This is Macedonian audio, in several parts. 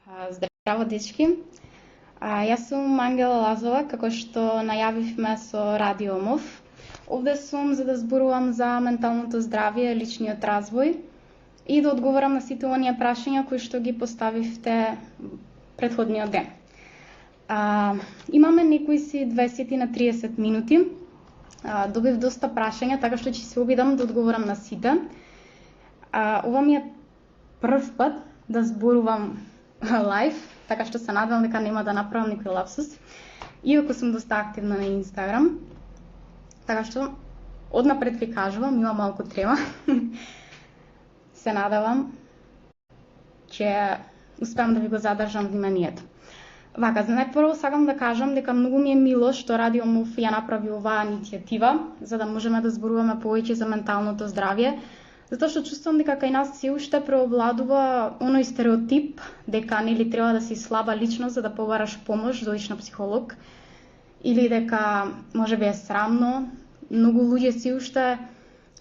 Здраво, дечки. Јас сум Ангела Лазова, како што најавивме со Радио МОВ. Овде сум за да зборувам за менталното здравје, личниот развој и да одговорам на сите оние прашања кои што ги поставивте претходниот ден. Имаме некои си 20 на 30 минути. Добив доста прашања, така што ќе се обидам да одговорам на сите. Ова ми е прв пат да зборувам лайв, така што се надевам дека нема да направам никој лапсус, иако сум доста активна на Инстаграм. Така што однапред ви кажувам, има малку трема. Се надевам ќе успеам да ви го задржам вниманието. Вака, за најпрво сакам да кажам дека многу ми е мило што Радио МОВ ја направи оваа иницијатива, за да можеме да зборуваме повеќе за менталното здравје, затоа што чувствувам дека кај нас се уште преовладува оној стереотип дека нели треба да си слаба личност за да побараш помош, да одиш на психолог, или дека можеби е срамно. Многу луѓе се уште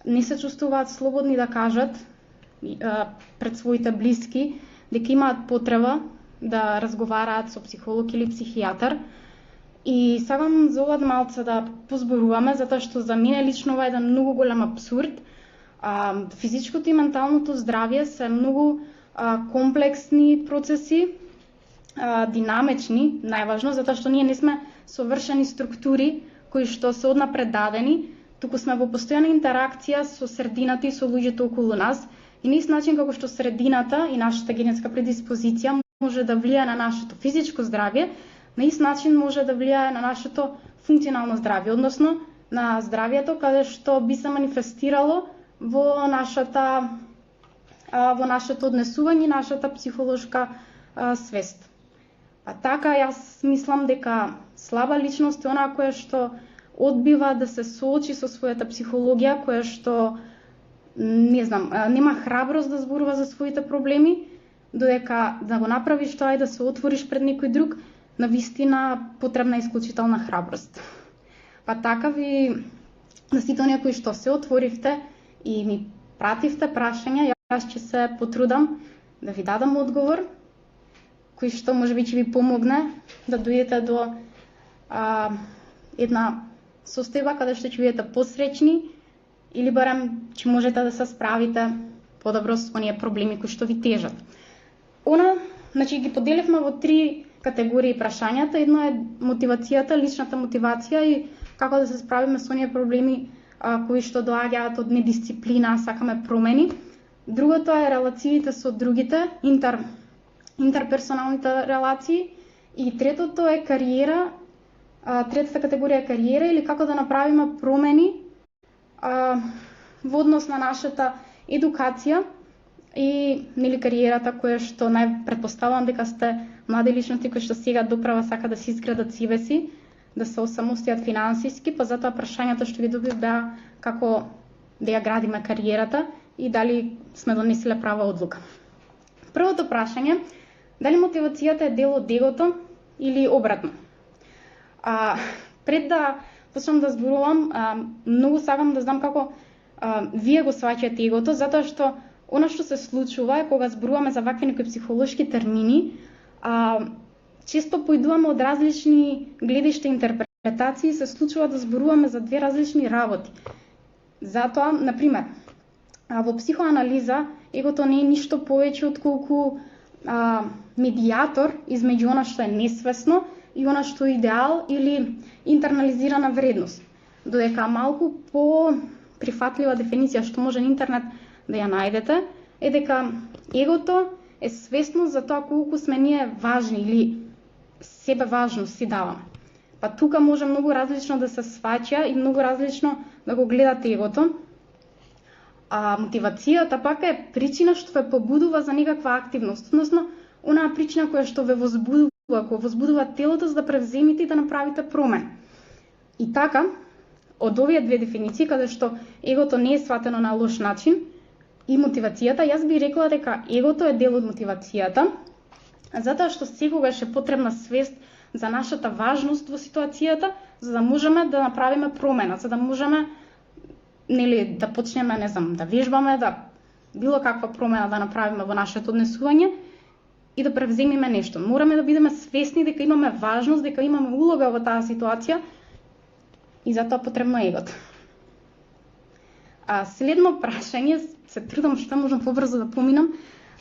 не се чувствуваат слободни да кажат пред своите блиски дека имаат потреба да разговараат со психолог или психијатар. И сакам за ова малце да позборуваме, затоа што за мене лично ова е еден многу голем абсурд. Физичкото и менталното здравје се многу комплексни процеси, динамични, најважно, затоа што ние не сме совршени структури кои што се однапред дадени, туку сме во постојана интеракција со средината и со луѓето околу нас, и на ист начин како што средината и нашата генетска предиспозиција може да влијае на нашето физичко здравје, на ист начин може да влијае на нашето функционално здравје, односно на здравјето каде што би се манифестирало во нашето однесување, нашата психолошка свест. Така, јас мислам дека слаба личност е онаа која што одбива да се соочи со својата психологија, која што нема храброст да зборува за своите проблеми, додека да го направиш тоа и да се отвориш пред некој друг, навистина потребна исклучителна храброст. Така ви, на сите оние кои што се отворивте и ми пративте прашања, јас ќе се потрудам да ви дадам одговор, кој што можеби ќе ви помогне да дојдете до една состојба каде што ќе бидете посреќни или барем ќе можете да се справите подобро со оние проблеми кои што ви тежат. Значи ги поделивме во 3 категории прашањата. Едно е мотивацијата, личната мотивација и како да се справиме со оние проблеми кои што доаѓаат од недисциплина, сакаме промени. Другото е релациите со другите, интерперсоналните релации. И третото е кариера. Третата категорија е кариера или како да направиме промени во однос на нашата едукација и нели кариерата која што предпоставувам дека сте млади личности кои што сега доправа сака да се изградат себе си, да се осамостојат финансиски, па затоа прашањата што ги добив беа како да ја градиме кариерата и дали сме донеселе права одлука. Првото прашање, дали мотивацијата е дел од егото или обратно? Пред да почнам да зборувам, многу сакам да знам како вие го сваќате егото, затоа што она што се случува е кога зборуваме за вакви некои психолошки термини, често поидуваме од различни гледишта и интерпретации, се случува да зборуваме за две различни работи. Затоа, например, во психоанализа егото не е ништо повеќе отколку медијатор измеѓу она што е несвесно и она што е идеал или интернализирана вредност. Додека малку по прифатлива дефиниција што може на интернет да ја најдете е дека егото е свесно за тоа колку сме ние важни или себе важност си даваме. Тука може многу различно да се сваќа и многу различно да го гледате егото. Мотивацијата пак е причина што ве побудува за некаква активност, односно онаа причина која што ве возбудува, која возбудува телото за да превземите и да направите промен. И така, од овие две дефиниции, каде што егото не е сватено на лош начин, и мотивацијата, јас би рекла дека егото е дел од мотивацијата, затоа што секогаш е потребна свест за нашата важност во ситуацијата, за да можеме да направиме промена, за да можеме да почнеме, да вежбаме, да било каква промена да направиме во нашето однесување и да превземеме нешто. Мораме да бидеме свесни дека имаме важност, дека имаме улога во таа ситуација и затоа потребно е егото. Следно прашање, се трудам што можам побрзо да поминам,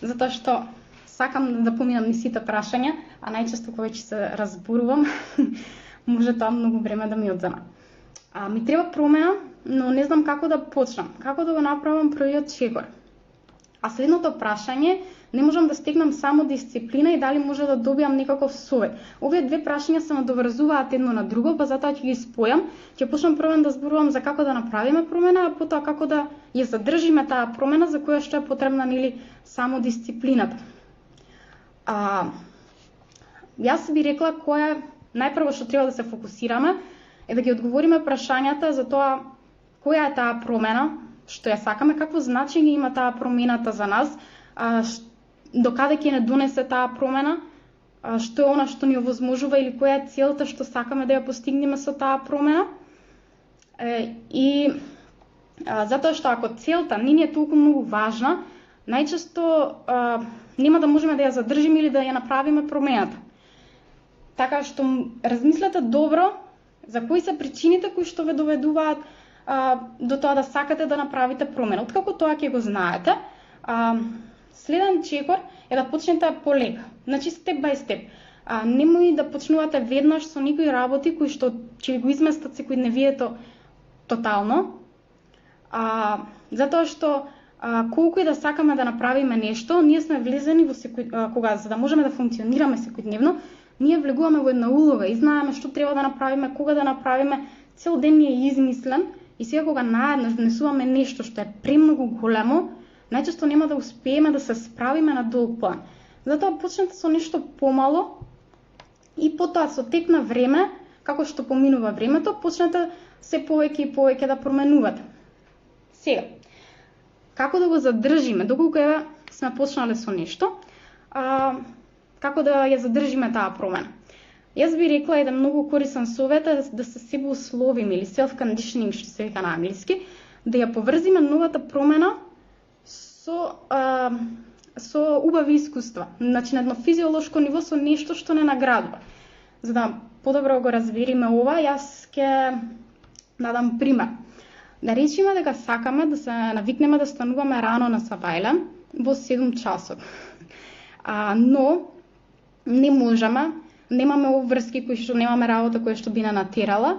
затоа што сакам да поминам низ сите прашања, а најчесто кога ќе се разборувам, може тоа многу време да ми одзема. Ми треба промена, но не знам како да почнам, како да го направам првиот чекор. А следното прашање, не можам да стекнам само дисциплина и дали може да добиам некаков совет. Овие две прашања се надоврзуваат едно на друго, па затоа ќе ги спојам. Ќе почнам прво да зборувам за како да направиме промена, а потоа како да ја задржиме таа промена за која што е потребна нели само дисциплината. Јас би рекла која најпрво што треба да се фокусираме е да ги одговориме прашањата за тоа која е таа промена, што ја сакаме, какво значење има таа промената за нас, докаде ќе не донесе таа промена, што е она што ни овозможува или која е целта што сакаме да ја постигнеме со таа промена. И затоа што ако целта не ни е толку многу важна, најчесто нема да можеме да ја задржиме или да ја направиме промената. Така што размислете добро за кои се причините кои што ве доведуваат до тоа да сакате да направите промена. Откако тоа ќе го знаете, следен чекор е да почнете полека. Значи степ бај степ. Немој да почнувате веднаш со некои работи кои што ќе го изместат секојдневието тотално. Затоа што колку и да сакаме да направиме нешто, ние сме влезени во кога за да можеме да функционираме секојдневно, ние влегуваме во една улога и знаеме што треба да направиме, кога да направиме, цел ден ни е измислен и сега кога наеднаш внесуваме нешто што е премногу големо, најчесто нема да успееме да се справиме на долг план. Затоа почнете со нешто помало и потоа со тек на време, како што поминува времето, почнете се повеќе и повеќе да променувате. Сега, како да го задржиме, доколку сме почнале со нешто, како да ја задржиме таа промена. Јас би рекла еден многу корисен совет е да се себе условиме или self-conditioning што се вика на англиски, да ја поврзиме новата промена со убави искуства. Значи на едно физиолошко ниво со нешто што не наградува. За да подобро го разбериме ова, јас ќе дадам пример. Да речеме дека сакаме да се навикнеме да стануваме рано на сабајле во 7 часот. Но не можеме, немаме обврски кои што немаме работа која што би на натерала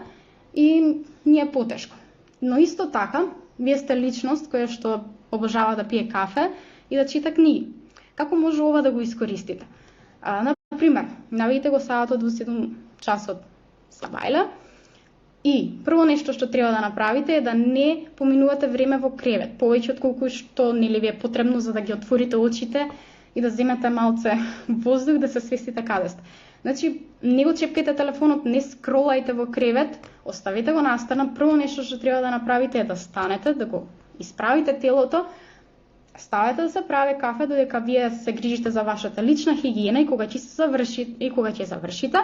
и ни е потешко. Но исто така, вие сте личност која што обожава да пие кафе и да чита книги. Како може ова да го искористите? Например, навиите го саатот во 7 часот сабајле и прво нешто што треба да направите е да не поминувате време во кревет, повеќе од колку што нели ви е потребно за да ги отворите очите и да земете малце воздух, да се свестите каде сте. Значи, не го чепкајте телефонот, не скролајте во кревет, оставите го настрана. Прво нешто што треба да направите е да станете, да го исправите телото, ставете да се прави кафе додека вие се грижите за вашата лична хигиена и кога ќе завршите,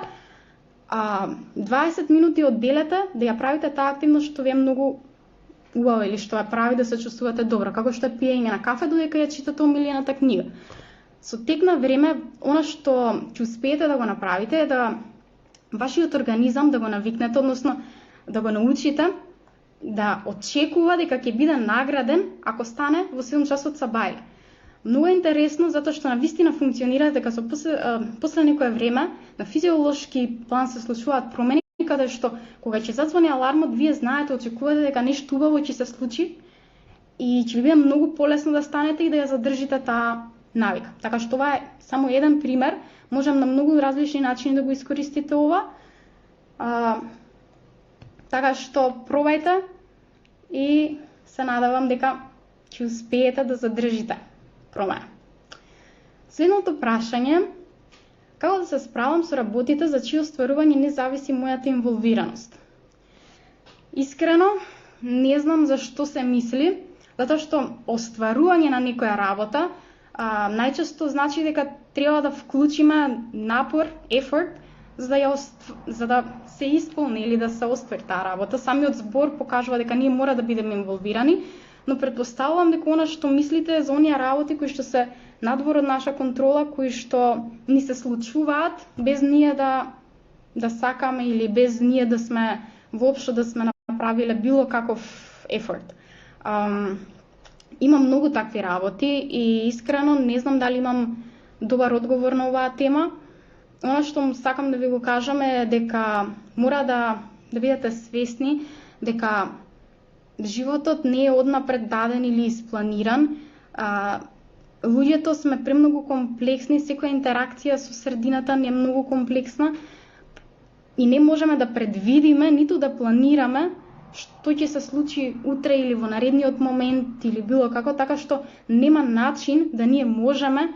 20 минути одделете да ја правите таа активност што ви е многу убава или што ја прави да се чувствувате добро, како што е пиење на кафе додека ја читате омилената книга. Со тек на време, она што ќе успеете да го направите е да вашиот организам да го навикнете, односно да го научите да очекува дека ќе биде награден ако стане во 7 часот сабајле. Многу е интересно затоа што навистина функционира дека после некое време на физиолошки план се случуваат промени каде што кога ќе зазвони алармот вие знаете, очекувате дека нешто убаво ќе се случи и ќе ви биде многу полесно да станете и да ја задржите таа навика. Така што ова е само еден пример, можам на многу различни начини да го искористите ова. Така што пробајте и се надевам дека ќе успеете да задржите промена. Следното прашање: како да се справам со работите за чие остварување не зависи мојата инволвираност? Искрено, не знам зашто се мисли, затоа што остварување на некоја работа најчесто значи дека треба да вклучиме напор, effort, за да се исполни или да се оствари таа работа. Самиот збор покажува дека ние мора да бидеме инволвирани, но претпоставувам дека она што мислите за оние работи кои што се надвор од наша контрола, кои што ни се случуваат без ние да сакаме или без ние да сме воопшто да сме направиле било каков ефорт. Има многу такви работи и искрено не знам дали имам добар одговор на оваа тема. Она што сакам да ви го кажам е дека мора да бидете свесни дека животот не е однапред даден или испланиран. Луѓето сме премногу комплексни, секоја интеракција со средината не е многу комплексна и не можеме да предвидиме, ниту да планираме што ќе се случи утре или во наредниот момент или било како, така што нема начин да ние можеме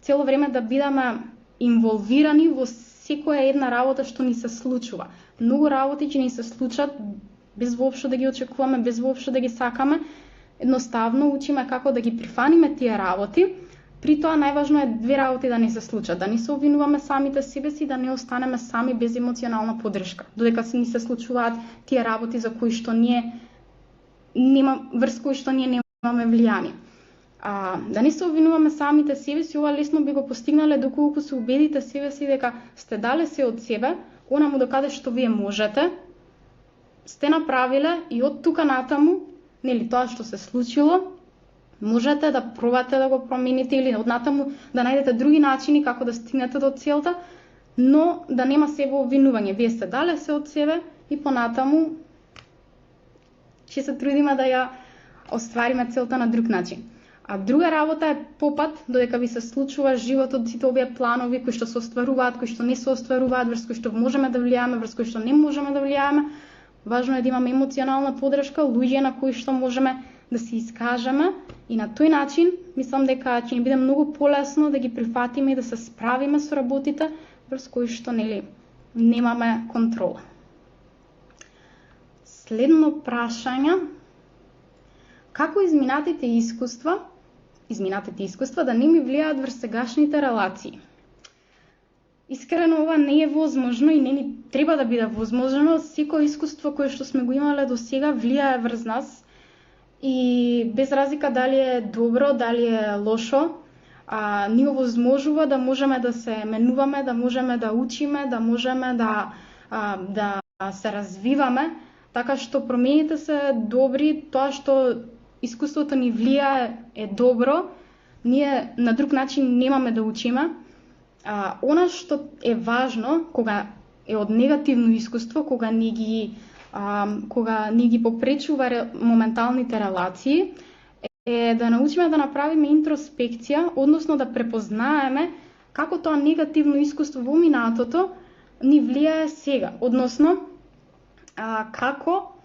цело време да бидеме инволвирани во секоја една работа што ни се случува. Многу работи ќе ни се случат без воопшто да ги очекуваме, без воопшто да ги сакаме. Едноставно учиме како да ги прифаниме тие работи. При тоа најважно е две работи да не се случат, да не се обвинуваме самите себе си, да не останеме сами без емоционална поддршка. Додека се ни се случуваат тие работи за кои што врз кои што ние немаме влијание. Да не се обвинуваме самите себе си, ова лесно би го постигнале доколку се убедите себе си дека сте дале се од себе, онаму докаде што вие можете, сте направиле и од тука натаму, нели тоа што се случило, можете да пробате да го промените или однатаму да најдете други начини како да стигнете до целта, но да нема себе обвинување. Вие сте дале се од себе и понатаму ќе се трудиме да ја оствариме целта на друг начин. А друга работа е попат, додека ви се случува животот, сите овие планови кои што се остваруваат, кои што не се остваруваат, врз кои што можеме да влијаме, врз кои што не можеме да влијаме. Важно е да имаме емоционална поддршка, луѓе на кои што можеме да се искажеме и на тој начин мислам дека ќе ни биде многу полесно да ги прифатиме и да се справиме со работите врз кои што немаме контрола. Следно прашање: како изминатите искуства да не ми влијаат врз сегашните релации? Искрено ова не е возможно и не ни треба да биде возможно. Секој искуство кое што сме го имале до сега влијае врз нас и без разлика дали е добро, дали е лошо, ни овозможува да можеме да се менуваме, да можеме да учиме, да можеме да се развиваме, така што промените се добри, тоа што искуството ни влијае е добро, ние на друг начин немаме да учиме. Она што е важно кога е од негативно искуство, кога ни ги попречува моменталните релации, е да научиме да направиме интроспекција, односно да препознаеме како тоа негативно искуство во минатото ни влијае сега, односно како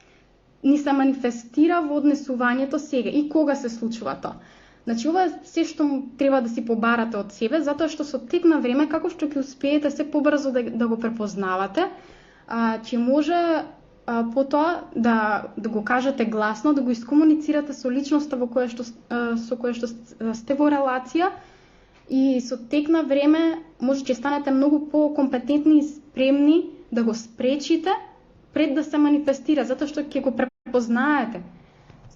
ни се манифестира во однесувањето сега и кога се случува тоа. Значи, ова е се што треба да си побарате од себе, затоа што со тек на време, како што ќе успеете се побрзо да го препознавате, ќе може потоа да го кажете гласно, да го искомуницирате со личноста со која што сте во релација и со тек на време може ќе станете многу по-компетентни и спремни да го спречите пред да се манифестира, затоа што ќе го препознаете.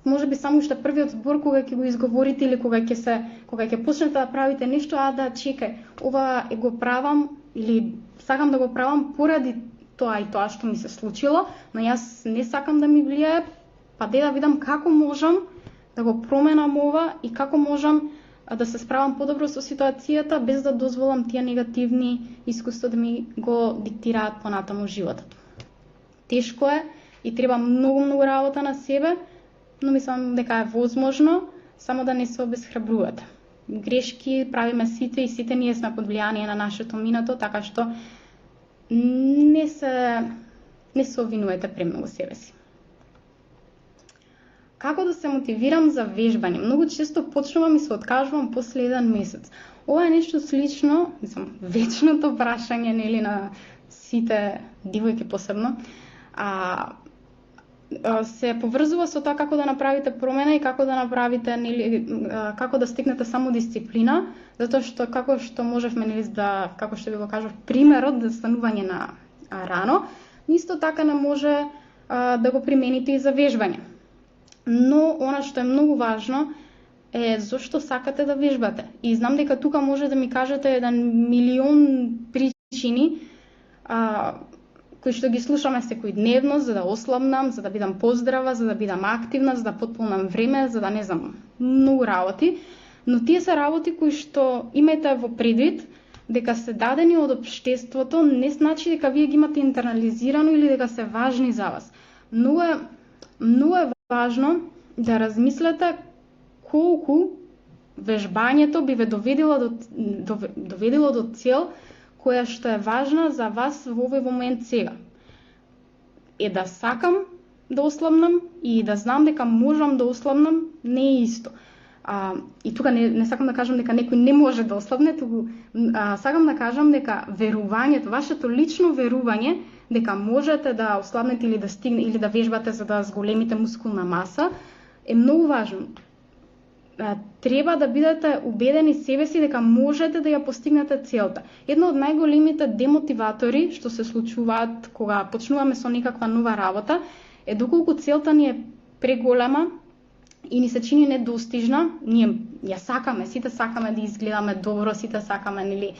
Може би само уште првиот збор кога ќе го изговорите или кога ќе почнете да правите нешто, да чекај, ова го правам или сакам да го правам поради тоа и тоа што ми се случило, но јас не сакам да ми влијае, па да видам како можам да го променам ова и како можам да се справам подобро со ситуацијата без да дозволам тие негативни искуства да ми го диктираат понатаму животот. Тешко е и треба многу работа на себе, но мислам дека е возможно, само да не се обесхрабрувате. Грешки правиме сите и сите ние сме под влијание на нашето минато, така што не се обвинувате премногу себе си. Како да се мотивирам за вежбање? Многу често почнувам и се откажувам после 1 месец. Ова е нешто слично, вечното прашање нели на сите девојки посебно. Се поврзува со тоа како да направите промена и како да направите како да стигнете само дисциплина, затоа што како што можевме како што ви го кажав примерот за станување на рано, исто така не може да го примените и за вежбање. Но она што е многу важно е зошто сакате да вежбате. И знам дека тука може да ми кажете еден милион причини кои што ги слушаме секојдневно, за да ослабнам, за да бидам поздрава, за да бидам активна, за да потполнам време, за да не знам, многу работи. Но тие се работи кои што имајте во предвид дека се дадени од општеството, не значи дека вие ги имате интернализирано или дека се важни за вас. Многу е важно да размислете колку вежбањето би ве доведило до цел која што е важна за вас во овој момент сега. Е да сакам да ослабнам и да знам дека можам да ослабнам не е исто. И тука не сакам да кажам дека некој не може да ослабне, туку сакам да кажам дека верувањето, вашето лично верување дека можете да ослабнете или да стигне или да вежбате за да зголемите мускулна маса е многу важно. Треба да бидете убедени себе си дека можете да ја постигнете целта. Едно од најголемите демотиватори што се случуваат кога почнуваме со некаква нова работа е доколку целта ни е преголема и ни се чини недостижна. Ние ја сакаме, сите сакаме да изгледаме добро, сите сакаме нели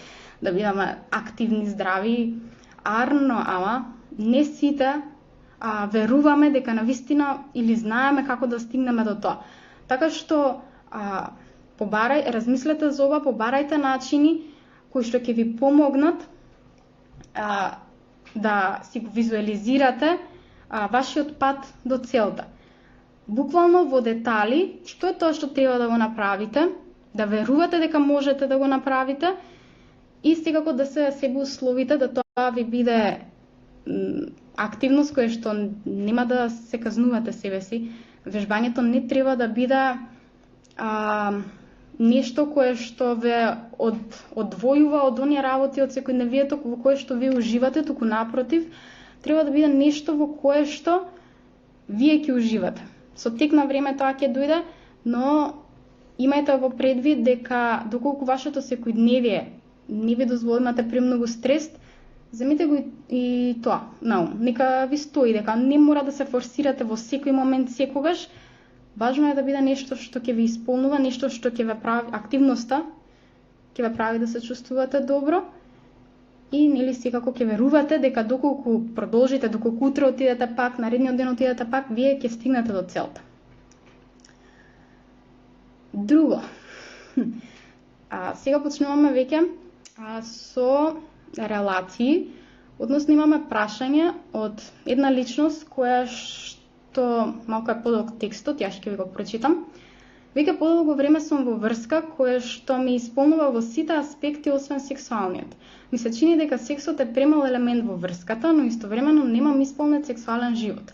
да бидеме активни, здрави, ама не сите веруваме дека навистина или знаеме како да стигнеме до тоа. Така што размислете за ова, побарајте начини кои што ќе ви помогнат да си го визуализирате вашиот пат до целта. Буквално во детали, што е тоа што треба да го направите, да верувате дека можете да го направите и секако да се себе условите да тоа ви биде активност која што нема да се казнувате себе си. Вежбањето не треба да биде нешто кое што ве одвојува од оние работи од секојдневието во кое што вие уживате, туку напротив, треба да биде нешто во кое што вие ќе уживате. Со тек на време тоа ќе дојде, но имајте во предвид дека доколку вашето секојдневие не ви дозволи, имате премногу стрес, земете го и тоа на ум. Нека ви стои дека не мора да се форсирате во секој момент, секогаш. Важно е да биде нешто што ќе ви исполнува, нешто што ќе ве прави, активноста ќе ве прави да се чувствувате добро и нели секако ќе верувате дека доколку продолжите, доколку утре отидете пак, наредниот ден отидете пак, вие ќе стигнете до целта. Друго. Сега почнуваме веќе со релации, односно имаме прашање од една личност која што малку е подолг текстот, јас ќе ви го прочитам. Веќе подолго време сум во врска која што ме исполнува во сите аспекти освен сексуалниот. Ми се чини дека сексот е премал елемент во врската, но истовремено немам исполнет сексуален живот.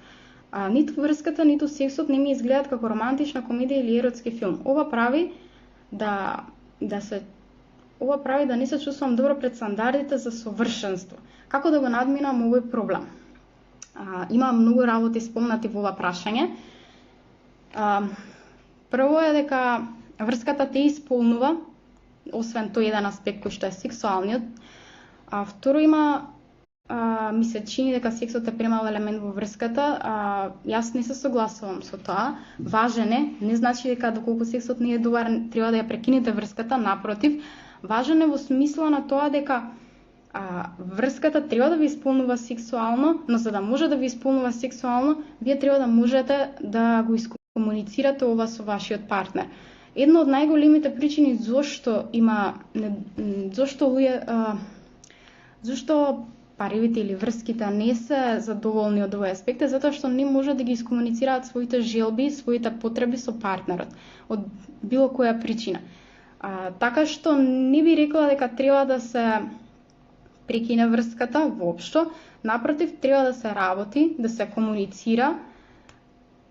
Ниту врската, ниту сексот не ми изгледаат како романтична комедија или еротски филм. Ова прави да не се чувствувам добро пред стандардите за совршенство. Како да го надминам овој проблем? Има многу работи спомнати во ова прашање. Прво е дека врската те исполнува, освен тој еден аспект кој што е сексуалниот. Второ ми се чини дека сексот е премал елемент во врската. Јас не се согласувам со тоа. Важен е, не значи дека доколку сексот не е добар треба да ја прекинете врската, напротив, важен е во смисла на тоа дека врската треба да ви исполнува сексуално, но за да може да ви исполнува сексуално, вие треба да можете да го искомуницирате ова со вашиот партнер. Една од најголемите причини зашто паривите или врските не се задоволни од овој аспект е затоа што не може да ги искомуницираат своите желби, своите потреби со партнерот од било која причина. Така што не би рекла дека треба да се прекине врската воопшто, напротив, треба да се работи, да се комуницира.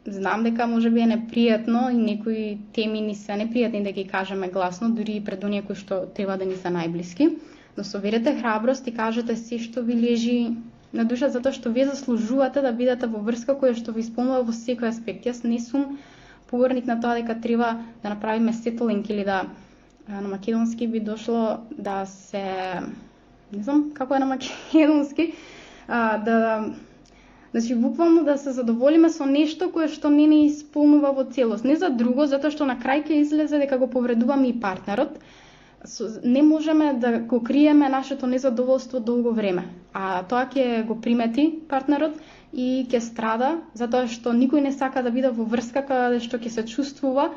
Знам дека може би е непријатно и некои теми ни се непријатни да ги кажеме гласно, дури и пред оние кои што треба да ни се најблиски, но соберете храброст и кажете се што ви лежи на душа, затоа што вие заслужувате да бидете во врска која што ви исполнува во секој аспект. Јас не сум поборник на тоа дека треба да направиме сетлинг или да на македонски би дошло да се, не знам како е на македонски, Значи, буквално да се задоволиме со нешто кое што не ни исполнува во целост. Не за друго, затоа што на крај ќе излезе дека го повредуваме и партнерот. Не можеме да го криеме нашето незадоволство долго време. А тоа ќе го примети партнерот и ќе страда, затоа што никој не сака да биде во врска каде што ќе се чувствува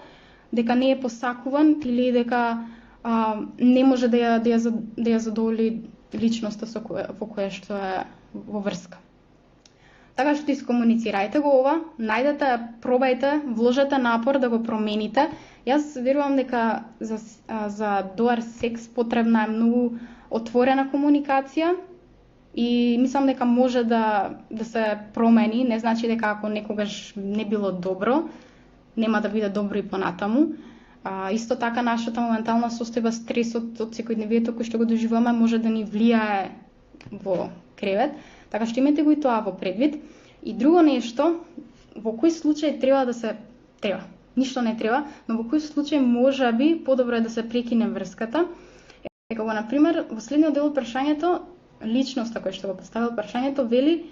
дека не е посакуван или дека не може да ја задоволи личноста во која што е во врска. Така што искомуницирајте го ова, најдете, пробајте, вложете напор да го промените. Јас верувам дека за добар секс потребна е многу отворена комуникација и мислам дека може да се промени, не значи дека ако некогаш не било добро, нема да биде добро и понатаму. Исто така нашата моментална состојба, стресот од секојдневието кој што го доживуваме може да ни влијае во кревет, така што имате го и тоа во предвид. И друго нешто, во кој случај треба, ништо не треба, но во кој случај може би подобро е да се прекине врската. Како го например, во следниот дел од прашањето, личноста која што го поставил прашањето вели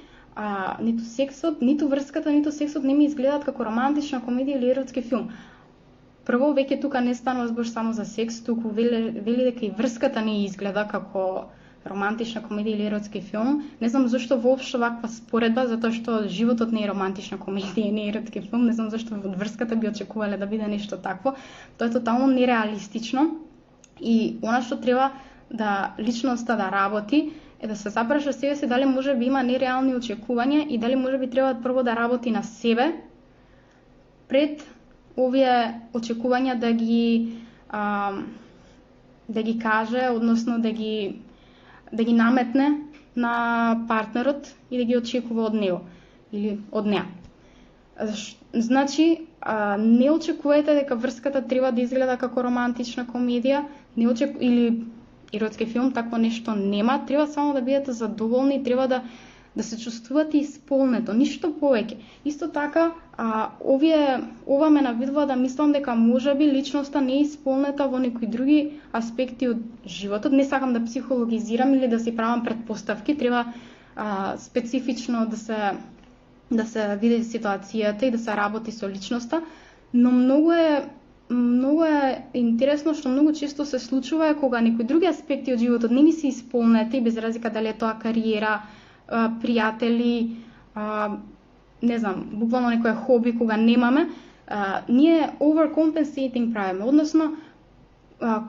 ниту сексот, ниту врската, ниту сексот не ми изгледаат како романтична комедија или еротски филм. Прво, веќе тука не станува збор само за секс, туку вели дека и врската не изгледа како романтична комедија или еротски филм. Не знам зашто воопшто ваква споредба, затоа што животот не е романтична комедија и не е еротски филм. Не знам зашто од врската би очекувале да биде нешто такво. Тоа е тотално нереалистично. И она што треба да личноста да работи е да се запраша себе си дали може би има нереални очекувања и дали може би треба прво да работи на себе пред овие очекувања да ги каже, односно да ги наметне на партнерот и да ги очекува од него или од неа. Значи, не очекувајте дека врската треба да изгледа како романтична комедија, или еротски филм, такво нешто нема. Треба само да бидете задоволни, треба да се чувствувате исполнето, ништо повеќе. Исто така, ова ме навидува да мислам дека можеби личноста не е исполнета во некои други аспекти од животот. Не сакам да психологизирам или да си правам предпоставки, треба специфично да се види ситуацијата и да се работи со личноста, но многу е интересно што многу често се случува кога некои други аспекти од животот не ни се исполнети, без разлика дали е тоа кариера, пријатели, не знам, буквално некој хоби кога немаме, ние overcompensating правиме, односно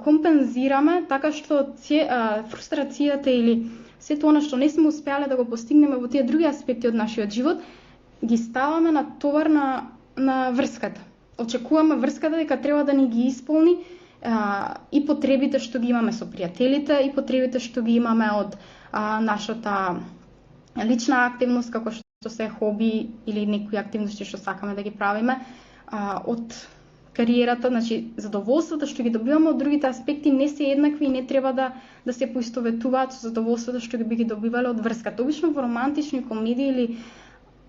компензираме така што фрустрацијата или сето она што не сме успеале да го постигнеме во тие други аспекти од нашиот живот, ги ставаме на товар на врската. Очекуваме врската дека треба да ни ги исполни и потребите што ги имаме со пријателите, и потребите што ги имаме од нашата лична активност, како што се хоби или некои активности што сакаме да ги правиме, од кариерата, значи задоволството што ги добиваме од другите аспекти не се еднакви и не треба да се поистоветуваат со задоволството што би ги добивале од врската. Обично во романтични комедии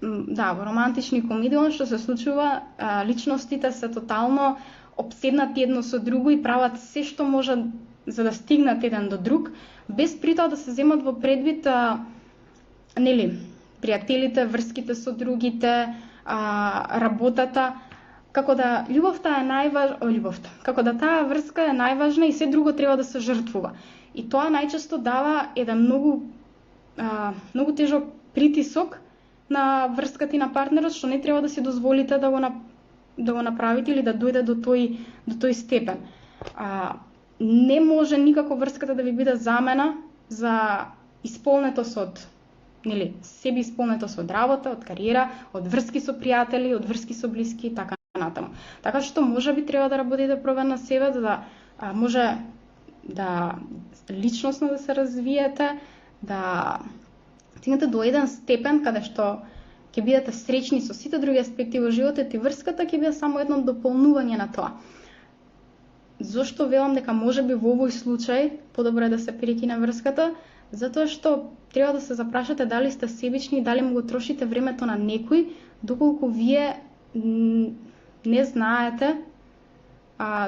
во романтични комедии она што се случува, личностите се тотално опседнати едно со друго и прават се што може за да стигнат еден до друг, без притоа да се земат во предвид пријателите, врските со другите, работата, како да како да таа врска е најважна и се друго треба да се жртвува. И тоа најчесто дава еден многу тежок притисок на врската и на партнерот, што не треба да си дозволите да го направите или да дојде до тој степен. Не може никако врската да ви биде замена за исполнетост од себе исполнетост од работа, од кариера, од врски со пријатели, од врски со блиски и така натаму. Така што може би треба да работите прво на себе, за да може да личносно да се развиете, да стигнете до еден степен каде што ќе бидете среќни со сите други аспекти во животот и врската ќе биде само едно дополнување на тоа. Зошто велам дека може би во овој случај подобро е да се прекине врската? Затоа што треба да се запрашате дали сте себични, дали му го трошите времето на некој, доколку вие не знаете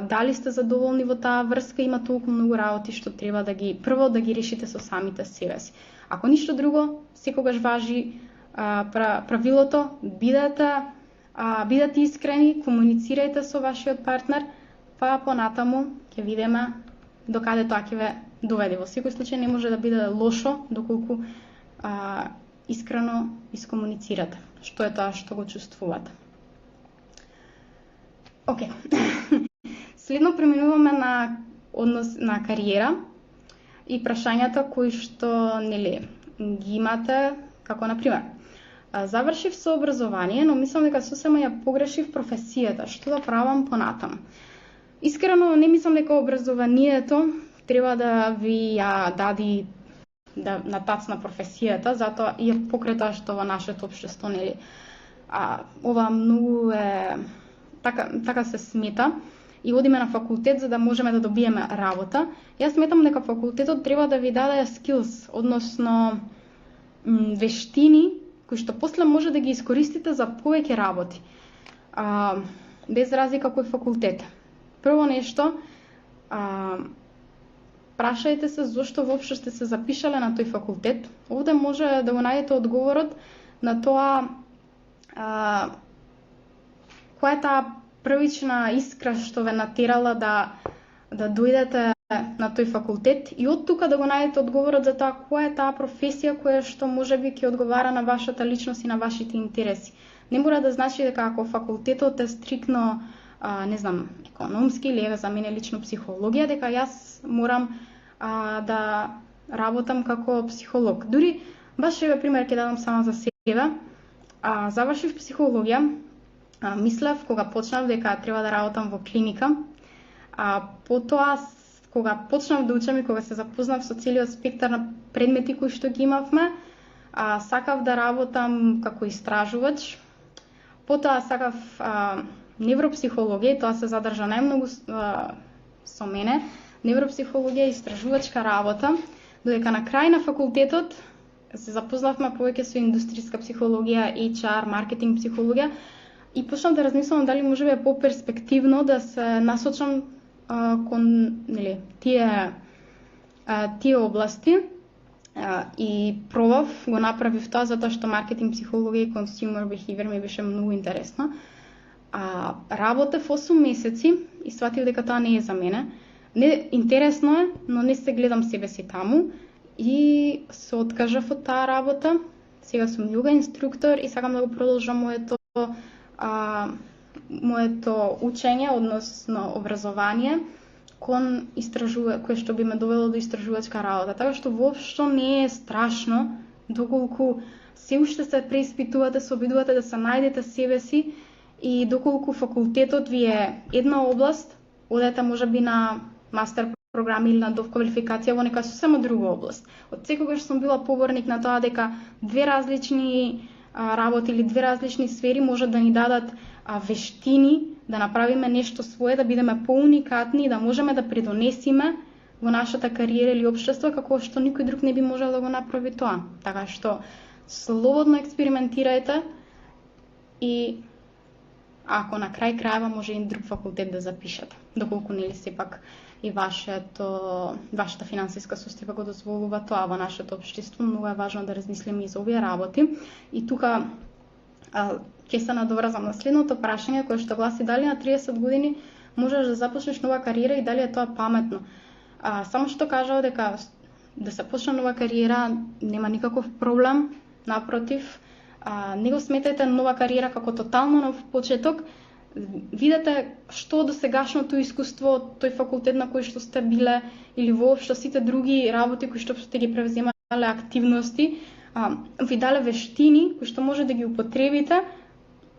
дали сте задоволни во таа врска, има толку многу работи што треба прво да ги решите со самите себе си. Ако ништо друго, секогаш важи правилото бидете искрени, комуницирајте со вашиот партнер, па понатаму ќе видиме докаде тоа ќе ве доведе. Во секој случај не може да биде лошо доколку искрено искомуницирате што е тоа што го чувствувате. Океј. Следно преминуваме на однос на кариера и прашањата кои што ги имате, како на пример завршив со образование, но мислам дека сосема ја погрешив професијата, што да правам понатаму. Искрено не мислам дека образованието треба да ви ја дади да натацна професијата, затоа и покрај тоа што во нашето општество ова многу е така се смета и одиме на факултет за да можеме да добиеме работа. Јас сметам дека факултетот треба да ви даде skills, односно вештини кои што после може да ги искористите за повеќе работи. Без разлика кој факултет. Прво нешто, прашајте се зошто воопшто сте се запишале на тој факултет. Овде може да го најдете одговорот на тоа која е таа првична искра што ве натерала да дојдете на тој факултет и од тука да го најдете одговорот за тоа која е таа професија која што можеби ќе одговара на вашата личност и на вашите интереси. Не мора да значи дека ако факултетот е стрикно економски или за мене лично психологија, дека јас морам да работам како психолог. Дури баш пример ќе дадам само за себе. Завршив психологија, мислев кога почнав дека треба да работам во клиника. Потоа кога почнав да учам и кога се запознав со целиот спектар на предмети кои што ги имавме, сакав да работам како истражувач. Потоа сакав невропсихологија, тоа се задржа најмногу со мене, невропсихологија и истражувачка работа, додека на крај на факултетот се запознавме повеќе со индустријска психологија, HR, маркетинг психологија и почнав да размислувам дали можеби е поперспективно да се насочам кон тие области и пробав, го направив тоа затоа што маркетинг психологија и consumer behavior ми беше многу интересно. Работев 8 месеци и сватив дека тоа не е за мене. Интересно е, но не се гледам себе си таму и се откажав од таа работа. Сега сум јога инструктор и сакам да го продолжам моето учење, односно образование кон кое што би ме довело до истражувачка работа. Така што воопшто не е страшно доколку се уште се преиспитувате, се обидувате да се најдете себе си и доколку факултетот ви е една област, одете можеби на мастер програми или на довквалификација во нека сосема друга област. Од секогаш сум била поборник на тоа дека две различни работи или две различни сфери може да ни дадат вештини, да направиме нешто свое, да бидеме поуникатни и да можеме да придонесиме во нашата кариера или општество како што никој друг не би можел да го направи тоа. Така што слободно експериментирајте и ако на крај крајава може и друг факултет да запишете, доколку нели сепак и вашата финансиска состојба го дозволува тоа во нашето општество, многу е важно да размислиме и за овие работи. И тука ќе се надоврзам на следното прашање кое што гласи дали на 30 години можеш да започнеш нова кариера и дали е тоа паметно. Само што кажав дека да се почне нова кариера нема никаков проблем, напротив, не го сметајте нова кариера како тотално нов почеток. Видете што до сегашното искуство, тој факултет на кој што сте биле или воопшто сите други работи кои што сте ги превземале активности, ви дале вештини кои што може да ги употребите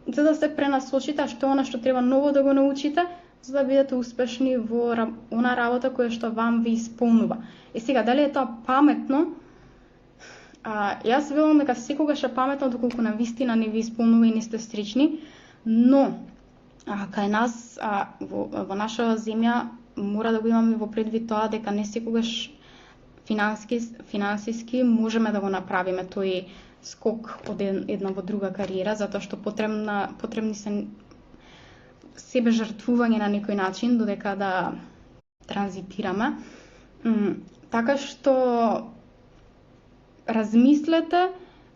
за да се пренасочите, што она што треба ново да го научите, за да бидете успешни во она работа која што вам ви исполнува. Сега, дали е тоа паметно? Јас велам дека секогаш е паметно доколку на вистина не ви исполнува и не сте стрични, но кај нас во нашава земја мора да го имаме во предвид тоа дека не секогаш финансиски можеме да го направиме тој скок од една во друга кариера, затоа што потребни се себе жртвување на некој начин додека да транзитираме. Така што размислете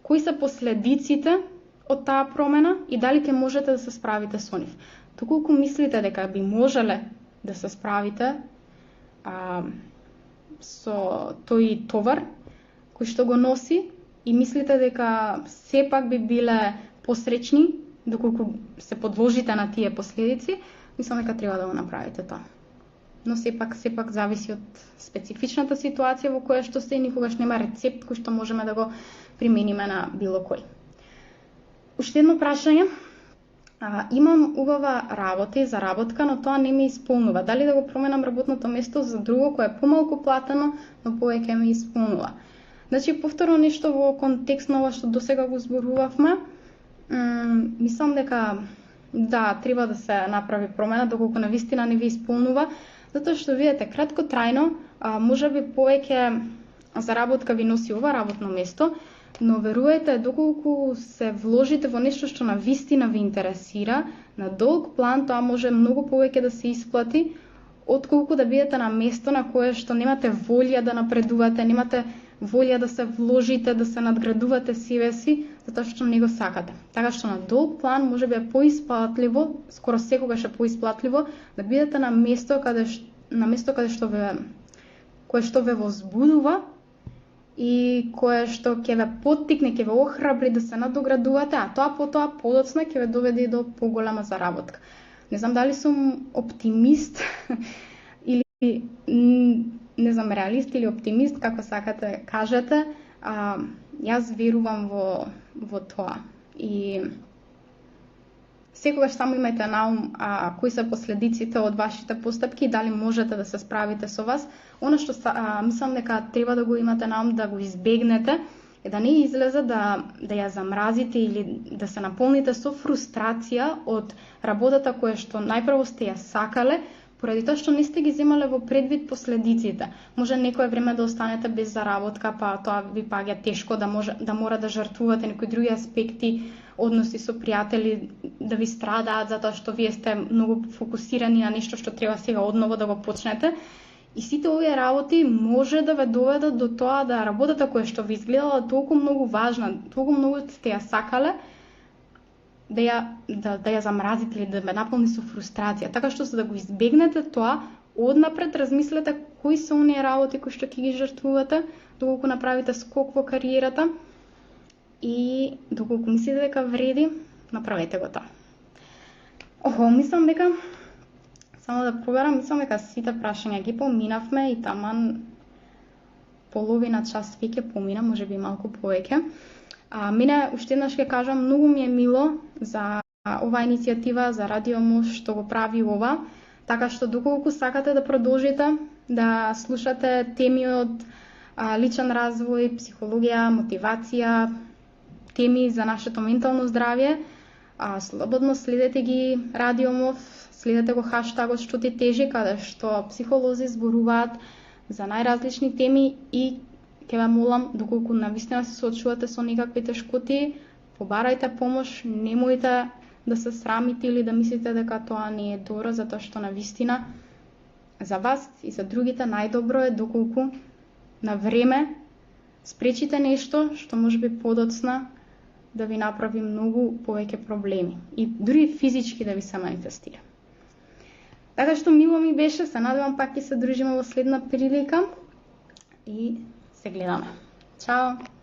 кои се последиците од таа промена и дали ќе можете да се справите со нив. Доколку мислите дека би можеле да се справите со тој товар кој што го носи и мислите дека сепак би биле посречни доколку се подложите на тие последици, мислам дека треба да го направите тоа. Но сепак зависи од специфичната ситуација во која што сте и никогаш нема рецепт кој што можеме да го примениме на било кој. Уште едно прашање. Имам убава работа и заработка, но тоа не ми исполнува. Дали да го променам работното место за друго кое е помалку платено, но повеќе ми исполнува? Значи, повторно нешто во контекст на ова што досега го зборувавме, мислам дека да, треба да се направи промена доколку навистина не ви исполнува, затоа што видите краткотрајно, можеби повеќе заработка ви носи ова работно место, но верувајте, доколку се вложите во нешто што навистина ви интересира, на долг план тоа може многу повеќе да се исплати, отколку да бидете на место на кое што немате волја да напредувате, немате волја да се вложите, да се надградувате себе си, затоа што не го сакате. Така што на долг план можеби е поисплатливо, скоро секогаш е поисплатливо да бидете на место каде што ве возбудува и кое што ќе ве поттикне, ќе ве охрабри да се надоградувате, а тоа потоа подоцна ќе ве доведе до поголема заработка. Не знам дали сум оптимист или не знам, реалист или оптимист, како сакате кажете, јас верувам во тоа. И секогаш само имајте на ум кои се последиците од вашите постапки и дали можете да се справите со вас. Оно што мислам дека треба да го имате на ум да го избегнете е да не излезе да ја замразите или да се наполните со фрустрација од работата која што најпрво сте ја сакале, поради тоа што не сте ги земале во предвид последиците. Може некое време да останете без заработка, па тоа ви паѓа тешко, да мора да жртвувате некои други аспекти, односи со пријатели да ви страдаат затоа што вие сте многу фокусирани на нешто што треба сега одново да го почнете. И сите овие работи може да ве доведат до тоа да работата која што ви изгледала толку многу важна, толку многу сте ја сакале, да ја замразите или да ме наполни со фрустрација. Така што за да го избегнете тоа, однапред размислете кои се оние работи кои што ќе ги жртвувате, доколку направите скок во кариерата и доколку мислите дека вреди, направете го тоа. Мислам дека само да проверам, мислам дека сите прашања ги поминавме и таман половина час веќе помина, можеби малку повеќе. Мене уште еднаш ќе кажам, многу ми е мило за оваа иницијатива, за Радио Мост што го прави ова, така што доколку сакате да продолжите да слушате теми од личен развој, психологија, мотивација, теми за нашето ментално здравје, слободно следете ги Радио Мост, следете го хаштагот што ти тежи, каде што психолози зборуваат за најразлични теми и ќе ве молам, доколку навистина се соочувате со некакви тешкоти, побарајте помош, немојте да се срамите или да мислите дека тоа не е добро, затоа што навистина за вас и за другите најдобро е доколку на време спречите нешто што можеби подоцна да ви направи многу повеќе проблеми и дури физички да ви се манифестира. Така што мило ми беше, се надевам пак ќе се дружиме во следна прилика и се гледаме. Чао!